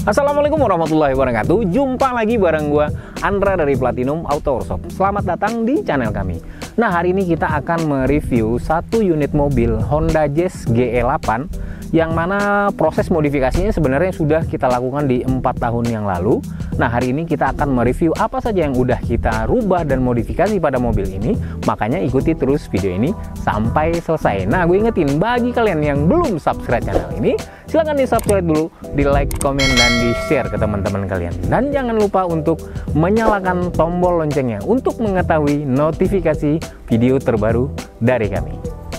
Assalamualaikum warahmatullahi wabarakatuh. Jumpa lagi bareng gua Andra dari Platinum Auto Workshop. Selamat datang di channel kami. Nah, hari ini kita akan mereview satu unit mobil Honda Jazz GE8 yang mana proses modifikasinya sebenarnya sudah kita lakukan di 4 tahun yang lalu. Nah, hari ini kita akan mereview apa saja yang udah kita rubah dan modifikasi pada mobil ini. Makanya ikuti terus video ini sampai selesai. Nah, gue ingetin bagi kalian yang belum subscribe channel ini, silahkan di subscribe dulu, di like, komen, dan di share ke teman-teman kalian. Dan jangan lupa untuk menyalakan tombol loncengnya untuk mengetahui notifikasi video terbaru dari kami.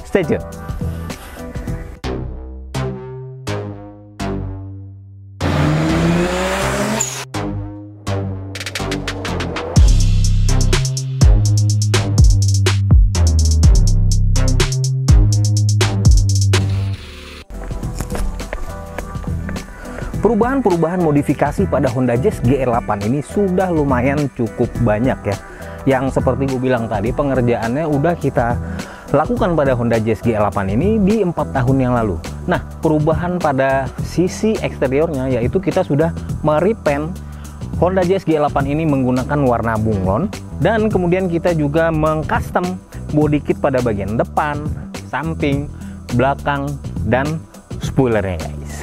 Stay tune. Perubahan modifikasi pada Honda Jazz GE8 ini sudah lumayan cukup banyak ya. Yang seperti gue bilang tadi, pengerjaannya udah kita lakukan pada Honda Jazz GE8 ini di 4 tahun yang lalu. Nah, perubahan pada sisi eksteriornya yaitu kita sudah merepaint Honda Jazz GE8 ini menggunakan warna bunglon, dan kemudian kita juga mengcustom body kit pada bagian depan, samping, belakang, dan spoilernya guys.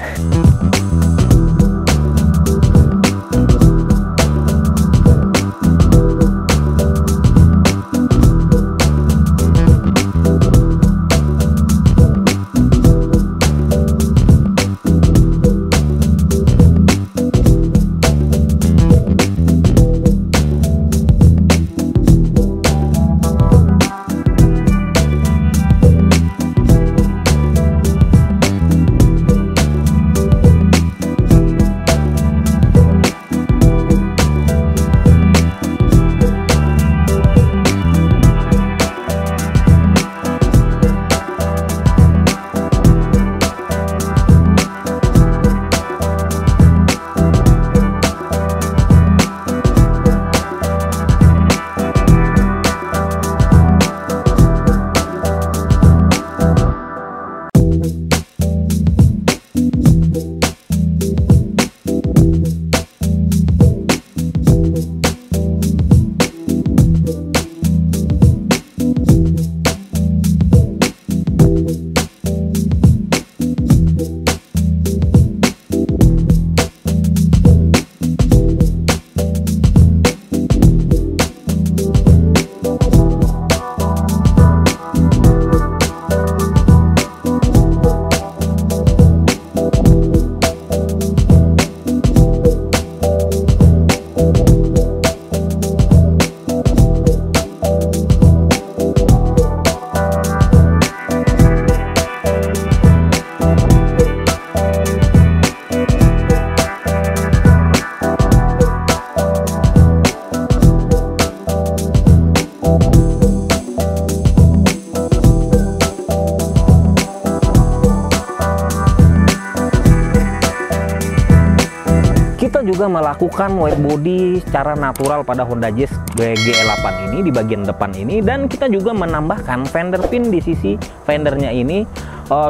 Kita juga melakukan white body secara natural pada Honda Jazz GE8 ini di bagian depan ini, dan kita juga menambahkan fender pin di sisi fendernya ini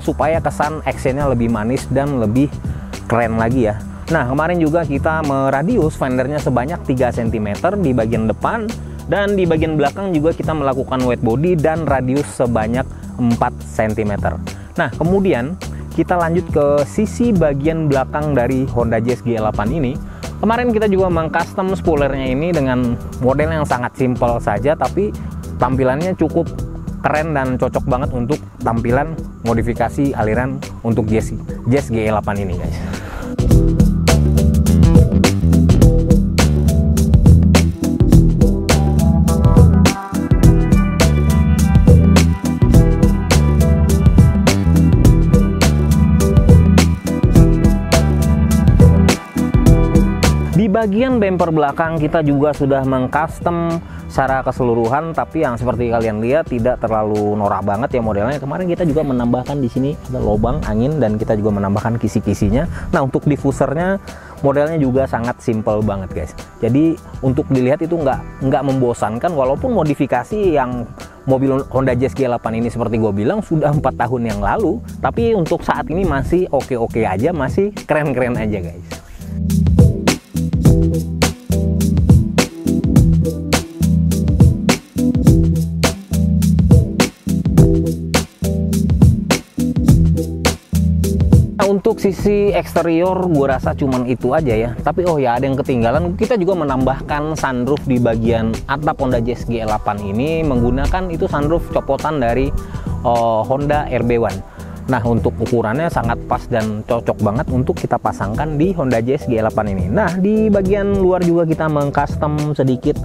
supaya kesan actionnya lebih manis dan lebih keren lagi ya. Nah, kemarin juga kita meradius fendernya sebanyak 3 cm di bagian depan, dan di bagian belakang juga kita melakukan white body dan radius sebanyak 4 cm. Nah, kemudian kita lanjut ke sisi bagian belakang dari Honda Jazz GE8 ini. Kemarin kita juga mengcustom spoilernya ini dengan model yang sangat simpel saja, tapi tampilannya cukup keren dan cocok banget untuk tampilan modifikasi aliran untuk Jazz GE8 ini guys. Di bagian bumper belakang kita juga sudah mengcustom secara keseluruhan, tapi yang seperti kalian lihat tidak terlalu norak banget ya modelnya. Kemarin kita juga menambahkan di sini ada lubang angin dan kita juga menambahkan kisi-kisinya. Nah, untuk diffusernya modelnya juga sangat simple banget guys. Jadi untuk dilihat itu nggak membosankan, walaupun modifikasi yang mobil Honda Jazz GE8 ini seperti gue bilang sudah 4 tahun yang lalu, tapi untuk saat ini masih oke-oke aja, masih keren-keren aja guys. Untuk sisi eksterior gue rasa cuman itu aja ya. Tapi oh ya, ada yang ketinggalan. Kita juga menambahkan sunroof di bagian atap Honda Jazz GL8 ini menggunakan itu sunroof copotan dari Honda RB1. Nah, untuk ukurannya sangat pas dan cocok banget untuk kita pasangkan di Honda Jazz GL8 ini. Nah, di bagian luar juga kita mengcustom sedikit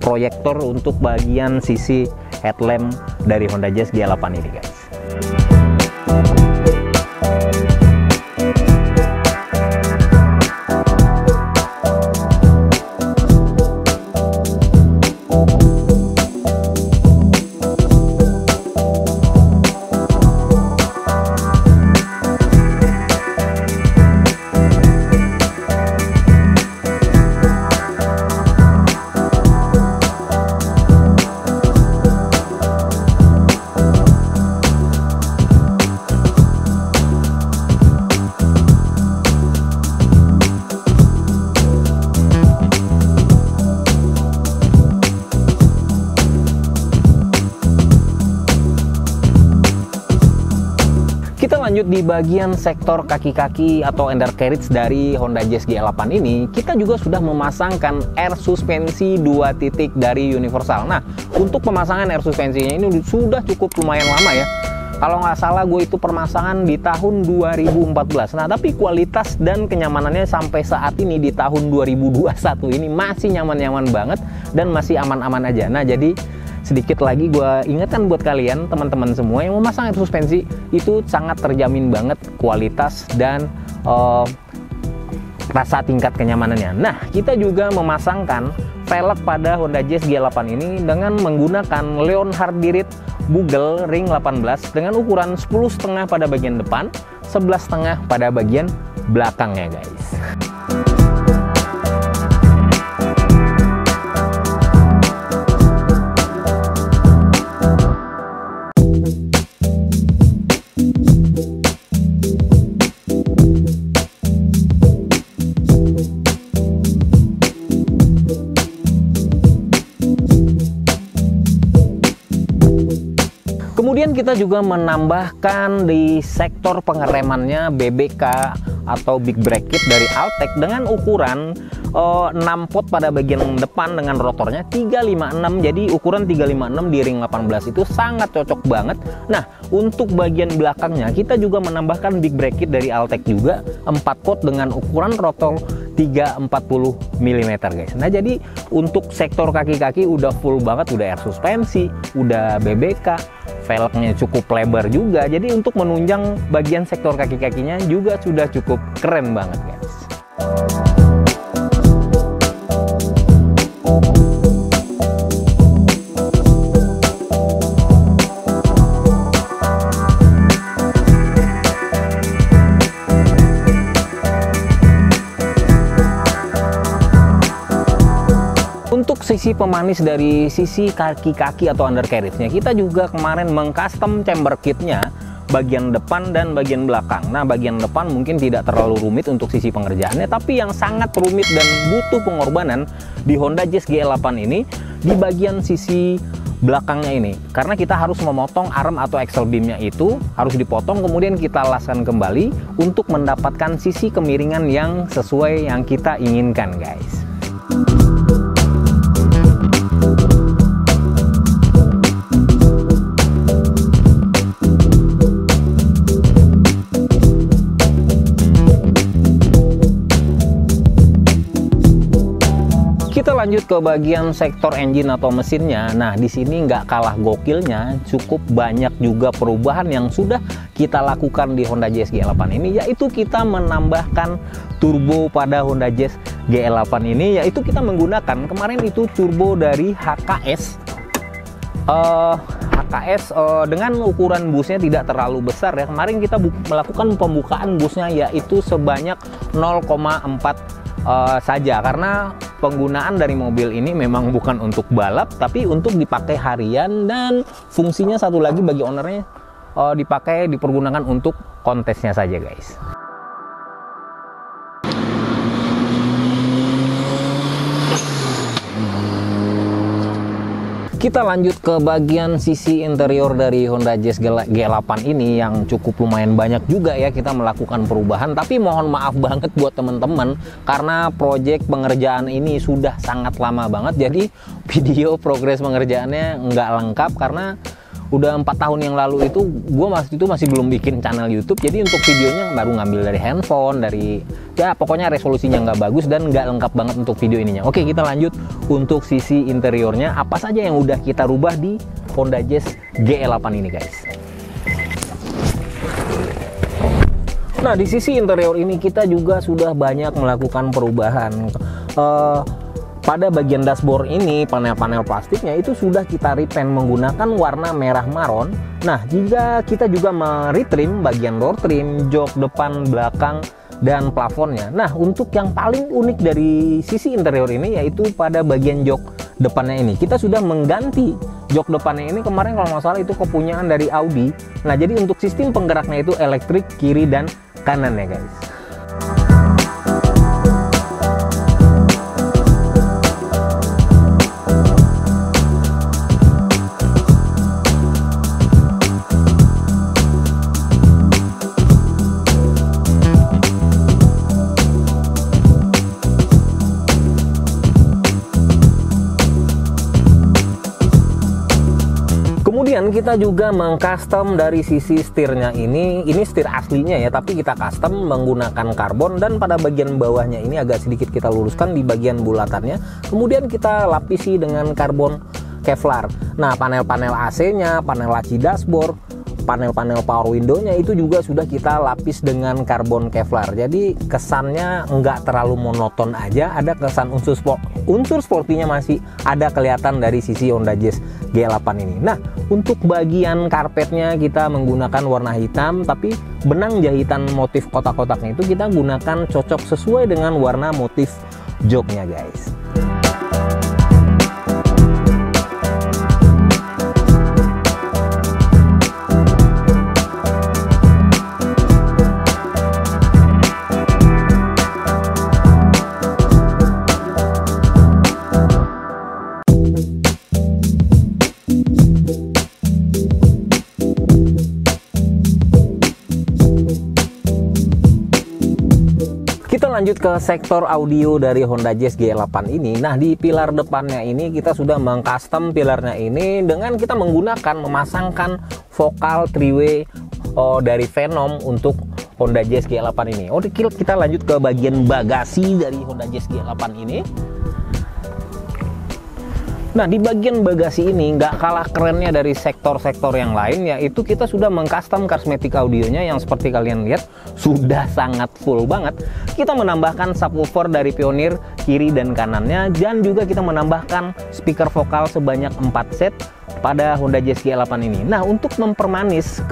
proyektor untuk bagian sisi headlamp dari Honda Jazz GL8 ini, guys. Kita lanjut di bagian sektor kaki-kaki atau undercarriage dari Honda Jazz GL8 ini. Kita juga sudah memasangkan air suspensi 2 titik dari Universal. Nah, untuk pemasangan air suspensinya ini sudah cukup lumayan lama ya. Kalau nggak salah gue itu permasalahan di tahun 2014. Nah, tapi kualitas dan kenyamanannya sampai saat ini di tahun 2021 ini masih nyaman-nyaman banget dan masih aman-aman aja. Nah, jadi sedikit lagi gue ingatkan buat kalian teman-teman semua yang memasang air suspensi itu sangat terjamin banget kualitas dan rasa tingkat kenyamanannya. Nah, kita juga memasangkan velg pada Honda Jazz GL8 ini dengan menggunakan Leonhard Dirit Bugle Ring 18 dengan ukuran 10,5 pada bagian depan, 11,5 pada bagian belakangnya, guys. Kemudian kita juga menambahkan di sektor pengeremannya BBK atau Big Brake Kit dari Altec dengan ukuran 6 pot pada bagian depan dengan rotornya 356. Jadi ukuran 356 di ring 18 itu sangat cocok banget. Nah, untuk bagian belakangnya kita juga menambahkan Big Brake Kit dari Altec juga 4 pot dengan ukuran rotor 340 mm, guys. Nah, jadi untuk sektor kaki-kaki udah full banget, udah air suspensi, udah BBK, velgnya cukup lebar juga. Jadi untuk menunjang bagian sektor kaki-kakinya juga sudah cukup keren banget, guys. Untuk sisi pemanis dari sisi kaki-kaki atau undercarriage-nya, kita juga kemarin mengcustom chamber kitnya bagian depan dan bagian belakang. Nah, bagian depan mungkin tidak terlalu rumit untuk sisi pengerjaannya, tapi yang sangat rumit dan butuh pengorbanan di Honda Jazz GL8 ini di bagian sisi belakangnya ini, karena kita harus memotong arm atau axle beamnya itu harus dipotong, kemudian kita laskan kembali untuk mendapatkan sisi kemiringan yang sesuai yang kita inginkan, guys. Kita lanjut ke bagian sektor engine atau mesinnya. Nah, di sini nggak kalah gokilnya, cukup banyak juga perubahan yang sudah kita lakukan di Honda Jazz GL8 ini, yaitu kita menambahkan turbo pada Honda Jazz GL8 ini, yaitu kita menggunakan kemarin itu turbo dari HKS. Dengan ukuran busnya tidak terlalu besar ya. Kemarin kita melakukan pembukaan busnya yaitu sebanyak 0,4 saja, karena penggunaan dari mobil ini memang bukan untuk balap tapi untuk dipakai harian, dan fungsinya satu lagi bagi ownernya dipergunakan untuk kontesnya saja, guys. Kita lanjut ke bagian sisi interior dari Honda Jazz G8 ini yang cukup lumayan banyak juga ya kita melakukan perubahan. Tapi mohon maaf banget buat teman-teman karena proyek pengerjaan ini sudah sangat lama banget. Jadi video progres pengerjaannya nggak lengkap karena udah 4 tahun yang lalu itu gue masih belum bikin channel YouTube. Jadi untuk videonya baru ngambil dari handphone, dari ya pokoknya resolusinya nggak bagus dan nggak lengkap banget untuk video ininya. Oke, kita lanjut untuk sisi interiornya. Apa saja yang udah kita rubah di Honda Jazz GE8 ini guys. Nah, di sisi interior ini kita juga sudah banyak melakukan perubahan. Pada bagian dashboard ini, panel-panel plastiknya itu sudah kita repaint menggunakan warna merah maron. Nah, jika kita juga meretrim bagian door trim, jok depan, belakang, dan plafonnya. Nah, untuk yang paling unik dari sisi interior ini yaitu pada bagian jok depannya ini. Kita sudah mengganti jok depannya ini kemarin kalau nggak salah itu kepunyaan dari Audi. Nah, jadi untuk sistem penggeraknya itu elektrik kiri dan kanan ya guys. Kemudian kita juga mengcustom dari sisi setirnya ini setir aslinya ya, tapi kita custom menggunakan karbon dan pada bagian bawahnya ini agak sedikit kita luruskan di bagian bulatannya. Kemudian kita lapisi dengan karbon Kevlar. Nah, panel-panel AC-nya, panel laci dashboard, panel-panel power window-nya itu juga sudah kita lapis dengan karbon Kevlar. Jadi kesannya nggak terlalu monoton aja, ada kesan unsur sportinya masih ada kelihatan dari sisi Honda Jazz G8 ini. Nah, untuk bagian karpetnya kita menggunakan warna hitam, tapi benang jahitan motif kotak-kotaknya itu kita gunakan cocok sesuai dengan warna motif joknya guys. Kita lanjut ke sektor audio dari Honda Jazz G8 ini. Nah, di pilar depannya ini kita sudah mengcustom pilarnya ini dengan kita memasangkan vokal 3-way dari Venom untuk Honda Jazz G8 ini. Oke, kita lanjut ke bagian bagasi dari Honda Jazz G8 ini. Nah, di bagian bagasi ini nggak kalah kerennya dari sektor-sektor yang lain, yaitu kita sudah mengcustom kosmetik audionya yang seperti kalian lihat sudah sangat full banget. Kita menambahkan subwoofer dari Pioneer kiri dan kanannya, dan juga kita menambahkan speaker vokal sebanyak 4 set pada Honda Jazz G8 ini. Nah, untuk mempermanis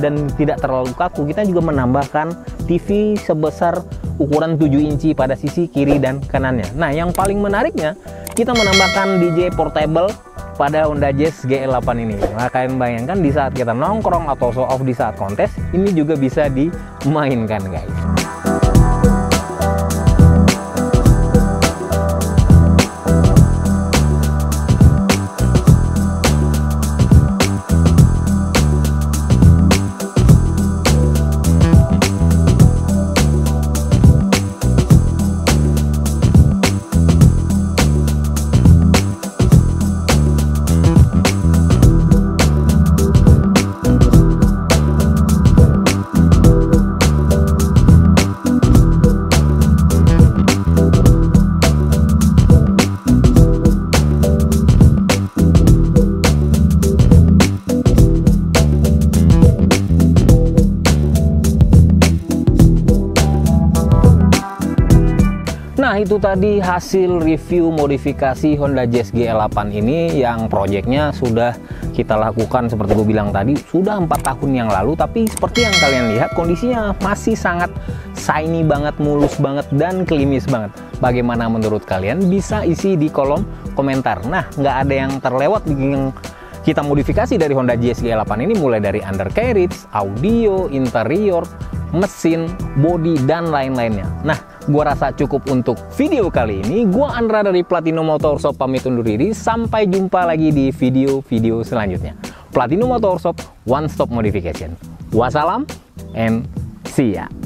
dan tidak terlalu kaku, kita juga menambahkan TV sebesar ukuran 7 inci pada sisi kiri dan kanannya. Nah, yang paling menariknya, kita menambahkan DJ portable pada Honda Jazz G8 ini. Nah, kalian bayangkan di saat kita nongkrong atau show off di saat kontes, ini juga bisa dimainkan guys. Nah, itu tadi hasil review modifikasi Honda Jazz G8 ini yang proyeknya sudah kita lakukan seperti gue bilang tadi sudah 4 tahun yang lalu, tapi seperti yang kalian lihat kondisinya masih sangat shiny banget, mulus banget, dan klimis banget. Bagaimana menurut kalian? Bisa isi di kolom komentar. Nah, nggak ada yang terlewat yang kita modifikasi dari Honda Jazz G8 ini, mulai dari undercarriage, audio, interior, mesin, bodi, dan lain-lainnya. Nah, gua rasa cukup untuk video kali ini. Gua Andra dari Platino Motorshop pamit undur diri. Sampai jumpa lagi di video-video selanjutnya. Platino Motorshop, one stop modification. Wassalam and see ya.